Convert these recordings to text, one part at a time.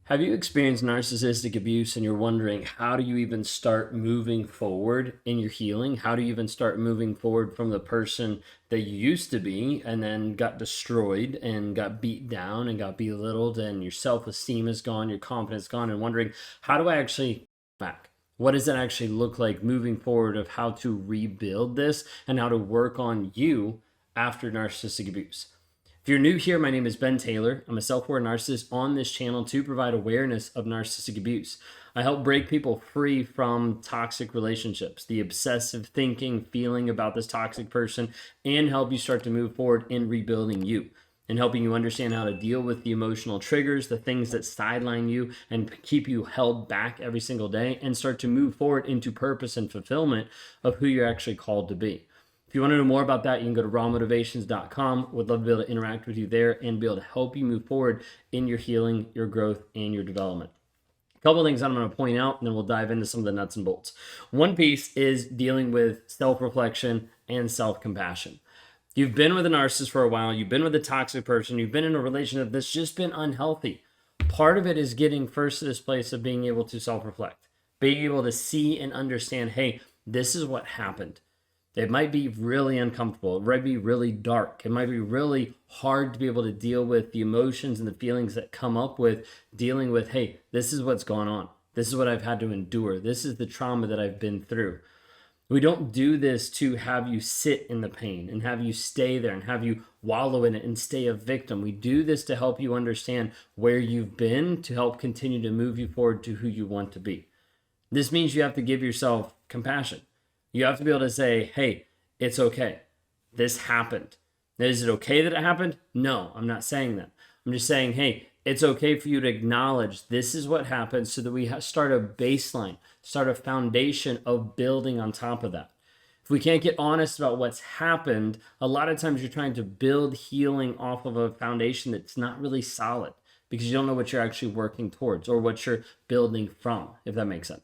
Have you experienced narcissistic abuse and you're wondering, how do you even start moving forward in your healing? How do you even start moving forward from the person that you used to be and then got destroyed and got beat down and got belittled and your self-esteem is gone, your confidence gone, and wondering, how do I actually back? What does it actually look like moving forward of how to rebuild this and how to work on you after narcissistic abuse? If you're new here, my name is Ben Taylor. I'm a self-aware narcissist on this channel to provide awareness of narcissistic abuse. I help break people free from toxic relationships, the obsessive thinking, feeling about this toxic person, and help you start to move forward in rebuilding you and helping you understand how to deal with the emotional triggers, the things that sideline you and keep you held back every single day, and start to move forward into purpose and fulfillment of who you're actually called to be. If you want to know more about that, you can go to rawmotivations.com. Would love to be able to interact with you there and be able to help you move forward in your healing, your growth, and your development. A couple of things I'm going to point out, and then we'll dive into some of the nuts and bolts. One piece is dealing with self-reflection and self-compassion. You've been with a narcissist for a while. You've been with a toxic person. You've been in a relationship that's just been unhealthy. Part of it is getting first to this place of being able to self-reflect, being able to see and understand, hey, this is what happened. It might be really uncomfortable. It might be really dark. It might be really hard to be able to deal with the emotions and the feelings that come up with dealing with, hey, this is what's going on. This is what I've had to endure. This is the trauma that I've been through. We don't do this to have you sit in the pain and have you stay there and have you wallow in it and stay a victim. We do this to help you understand where you've been, to help continue to move you forward to who you want to be. This means you have to give yourself compassion. You have to be able to say, hey, it's okay. This happened. Is it okay that it happened? No, I'm not saying that. I'm just saying, hey, it's okay for you to acknowledge this is what happened so that we start a baseline, start a foundation of building on top of that. If we can't get honest about what's happened, a lot of times you're trying to build healing off of a foundation that's not really solid because you don't know what you're actually working towards or what you're building from, if that makes sense.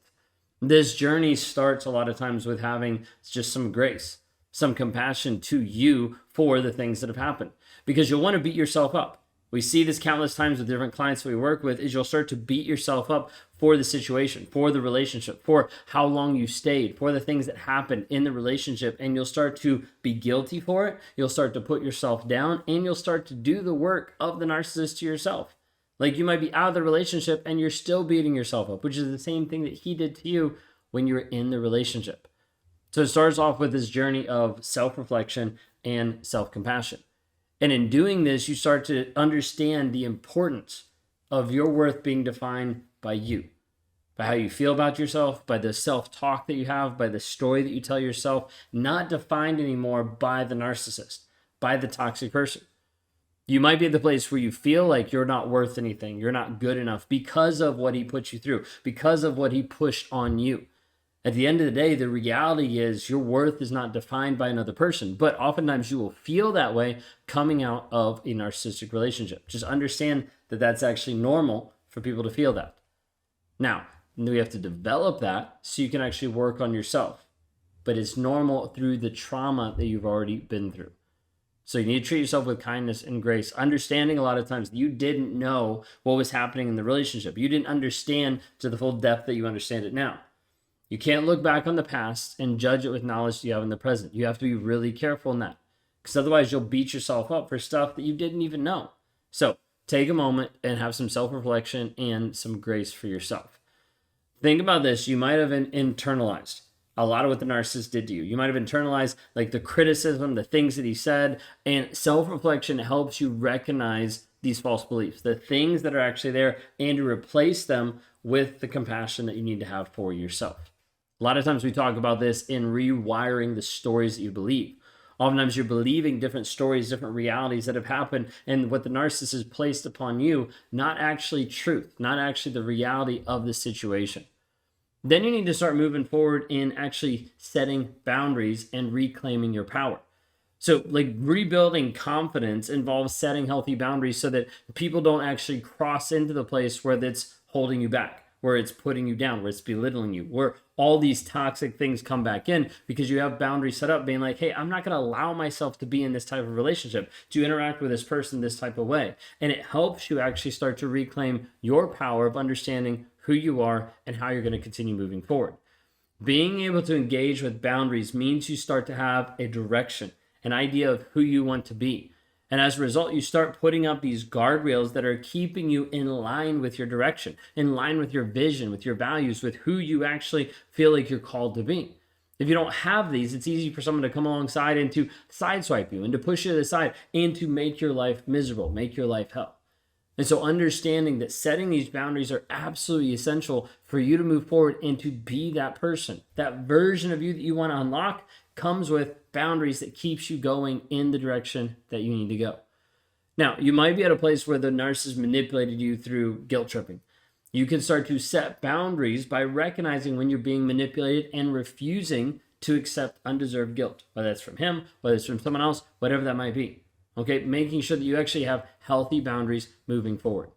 This journey starts a lot of times with having just some grace, some compassion to you for the things that have happened, because you'll want to beat yourself up. We see this countless times with different clients that we work with, is you'll start to beat yourself up for the situation, for the relationship, for how long you stayed, for the things that happened in the relationship, and you'll start to be guilty for it. You'll start to put yourself down, and you'll start to do the work of the narcissist to yourself. Like, you might be out of the relationship and you're still beating yourself up, which is the same thing that he did to you when you were in the relationship. So it starts off with this journey of self-reflection and self-compassion. And in doing this, you start to understand the importance of your worth being defined by you, by how you feel about yourself, by the self-talk that you have, by the story that you tell yourself, not defined anymore by the narcissist, by the toxic person. You might be at the place where you feel like you're not worth anything, you're not good enough because of what he put you through, because of what he pushed on you. At the end of the day, the reality is your worth is not defined by another person, but oftentimes you will feel that way coming out of a narcissistic relationship. Just understand that that's actually normal for people to feel that. Now, we have to develop that so you can actually work on yourself, but it's normal through the trauma that you've already been through. So you need to treat yourself with kindness and grace, understanding a lot of times that you didn't know what was happening in the relationship. You didn't understand to the full depth that you understand it now. You can't look back on the past and judge it with knowledge you have in the present. You have to be really careful in that, because otherwise you'll beat yourself up for stuff that you didn't even know. So take a moment and have some self-reflection and some grace for yourself. Think about this. You might have internalized a lot of what the narcissist did to you. You might have internalized like the criticism, the things that he said, and self-reflection helps you recognize these false beliefs, the things that are actually there, and to replace them with the compassion that you need to have for yourself. A lot of times we talk about this in rewiring the stories that you believe. Oftentimes you're believing different stories, different realities that have happened, and what the narcissist has placed upon you, not actually truth, not actually the reality of the situation. Then you need to start moving forward in actually setting boundaries and reclaiming your power. So like rebuilding confidence involves setting healthy boundaries so that people don't actually cross into the place where that's holding you back, where it's putting you down, where it's belittling you, where all these toxic things come back in because you have boundaries set up being like, hey, I'm not going to allow myself to be in this type of relationship, to interact with this person this type of way. And it helps you actually start to reclaim your power of understanding who you are and how you're going to continue moving forward. Being able to engage with boundaries means you start to have a direction, an idea of who you want to be. And as a result, you start putting up these guardrails that are keeping you in line with your direction, in line with your vision, with your values, with who you actually feel like you're called to be. If you don't have these, it's easy for someone to come alongside and to sideswipe you and to push you to the side and to make your life miserable, make your life hell. And so understanding that setting these boundaries are absolutely essential for you to move forward and to be that person. That version of you that you want to unlock comes with boundaries that keeps you going in the direction that you need to go. Now, you might be at a place where the narcissist manipulated you through guilt tripping. You can start to set boundaries by recognizing when you're being manipulated and refusing to accept undeserved guilt, whether it's from him, whether it's from someone else, whatever that might be. Okay, making sure that you actually have healthy boundaries moving forward.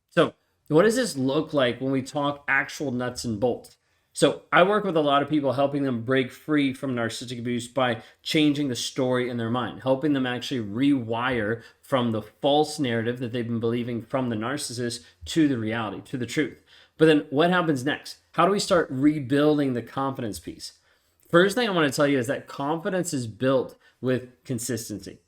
So what does this look like when we talk actual nuts and bolts? So I work with a lot of people, helping them break free from narcissistic abuse by changing the story in their mind, helping them actually rewire from the false narrative that they've been believing from the narcissist to the reality, to the truth. But then what happens next? How do we start rebuilding the confidence piece? First thing I want to tell you is that confidence is built with consistency.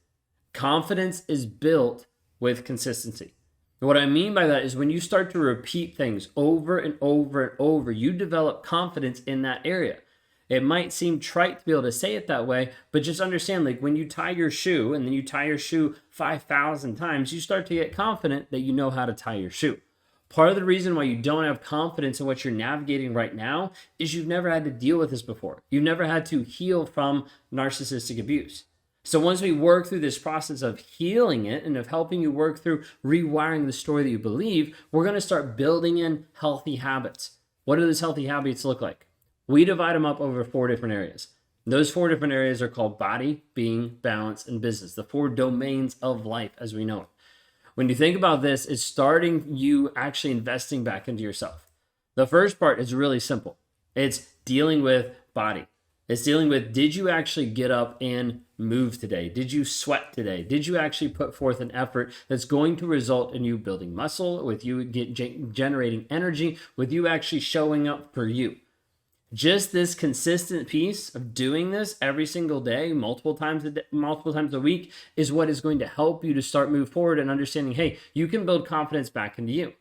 Confidence is built with consistency. And what I mean by that is when you start to repeat things over and over and over, you develop confidence in that area. It might seem trite to be able to say it that way, but just understand, like when you tie your shoe and then you tie your shoe 5,000 times, you start to get confident that you know how to tie your shoe. Part of the reason why you don't have confidence in what you're navigating right now is you've never had to deal with this before. You've never had to heal from narcissistic abuse. So once we work through this process of healing it and of helping you work through rewiring the story that you believe, we're going to start building in healthy habits. What do those healthy habits look like? We divide them up over 4 different areas. Those 4 different areas are called body, being, balance, and business, the 4 domains of life as we know it. When you think about this, it's starting you actually investing back into yourself. The first part is really simple. It's dealing with body. It's dealing with, did you actually get up and move today? Did you sweat today? Did you actually put forth an effort that's going to result in you building muscle, with you generating energy, with you actually showing up for you? Just this consistent piece of doing this every single day, multiple times a week, is what is going to help you to start move forward and understanding, hey, you can build confidence back into you.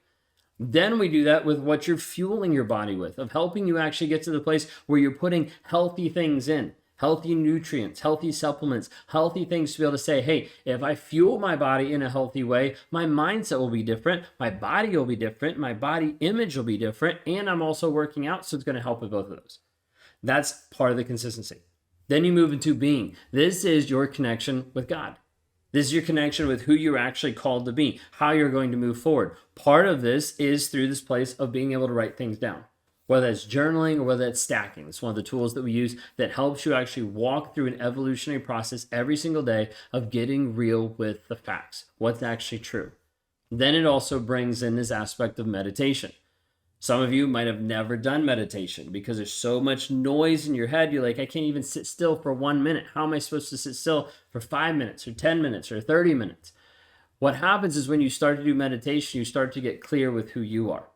Then we do that with what you're fueling your body with, of helping you actually get to the place where you're putting healthy things in, healthy nutrients, healthy supplements, healthy things to be able to say, hey, if I fuel my body in a healthy way, my mindset will be different, my body will be different, my body image will be different, and I'm also working out, so it's going to help with both of those. That's part of the consistency. Then you move into being. This is your connection with God. This is your connection with who you're actually called to be, how you're going to move forward. Part of this is through this place of being able to write things down, whether it's journaling or whether it's stacking. It's one of the tools that we use that helps you actually walk through an evolutionary process every single day of getting real with the facts, what's actually true. Then it also brings in this aspect of meditation. Some of you might have never done meditation because there's so much noise in your head. You're like, I can't even sit still for 1 minute. How am I supposed to sit still for 5 minutes or 10 minutes or 30 minutes? What happens is when you start to do meditation, you start to get clear with who you are.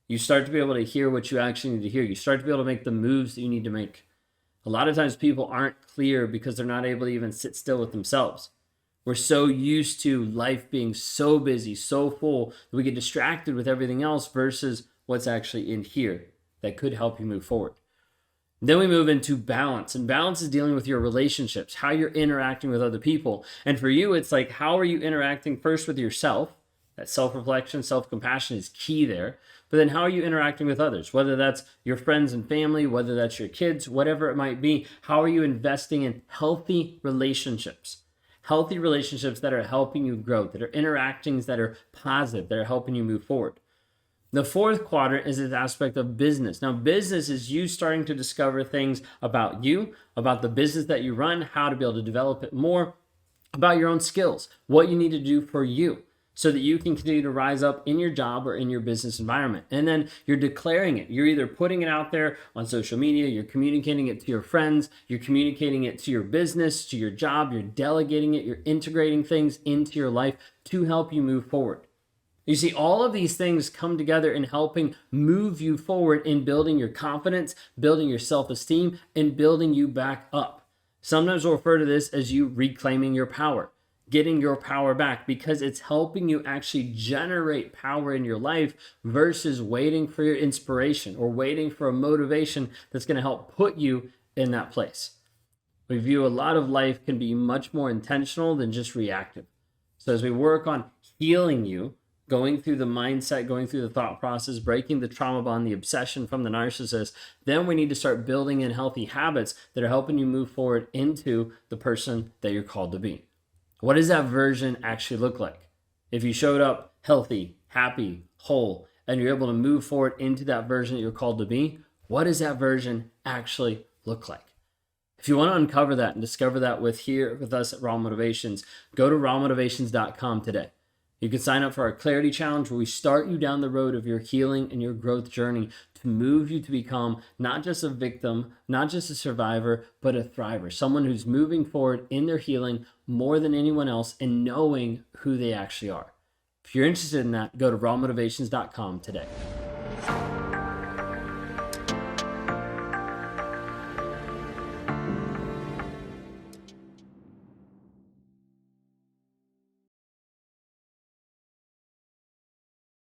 You start to be able to hear what you actually need to hear. You start to be able to make the moves that you need to make. A lot of times people aren't clear because they're not able to even sit still with themselves. We're so used to life being so busy, so full, that we get distracted with everything else versus what's actually in here that could help you move forward. Then we move into balance, and balance is dealing with your relationships, how you're interacting with other people. And for you, it's like, how are you interacting first with yourself? That self-reflection, self-compassion is key there. But then how are you interacting with others? Whether that's your friends and family, whether that's your kids, whatever it might be, how are you investing in healthy relationships? Healthy relationships that are helping you grow, that are interactions that are positive, that are helping you move forward. The fourth quadrant is this aspect of business. Now, business is you starting to discover things about you, about the business that you run, how to be able to develop it more, about your own skills, what you need to do for you. so that you can continue to rise up in your job or in your business environment. And then you're declaring it. You're either putting it out there on social media, you're communicating it to your friends, you're communicating it to your business, to your job, you're delegating it, you're integrating things into your life to help you move forward. You see, all of these things come together in helping move you forward in building your confidence, building your self-esteem, and building you back up. Sometimes we'll refer to this as you reclaiming your power, getting your power back, because it's helping you actually generate power in your life versus waiting for your inspiration or waiting for a motivation that's going to help put you in that place. We view a lot of life can be much more intentional than just reactive. So as we work on healing you, going through the mindset, going through the thought process, breaking the trauma bond, the obsession from the narcissist, then we need to start building in healthy habits that are helping you move forward into the person that you're called to be. What does that version actually look like? If you showed up healthy, happy, whole, and you're able to move forward into that version that you're called to be, what does that version actually look like? If you want to uncover that and discover that with us at Raw Motivations, go to rawmotivations.com today. You can sign up for our Clarity Challenge, where we start you down the road of your healing and your growth journey to move you to become not just a victim, not just a survivor, but a thriver. Someone who's moving forward in their healing more than anyone else and knowing who they actually are. If you're interested in that, go to rawmotivations.com today.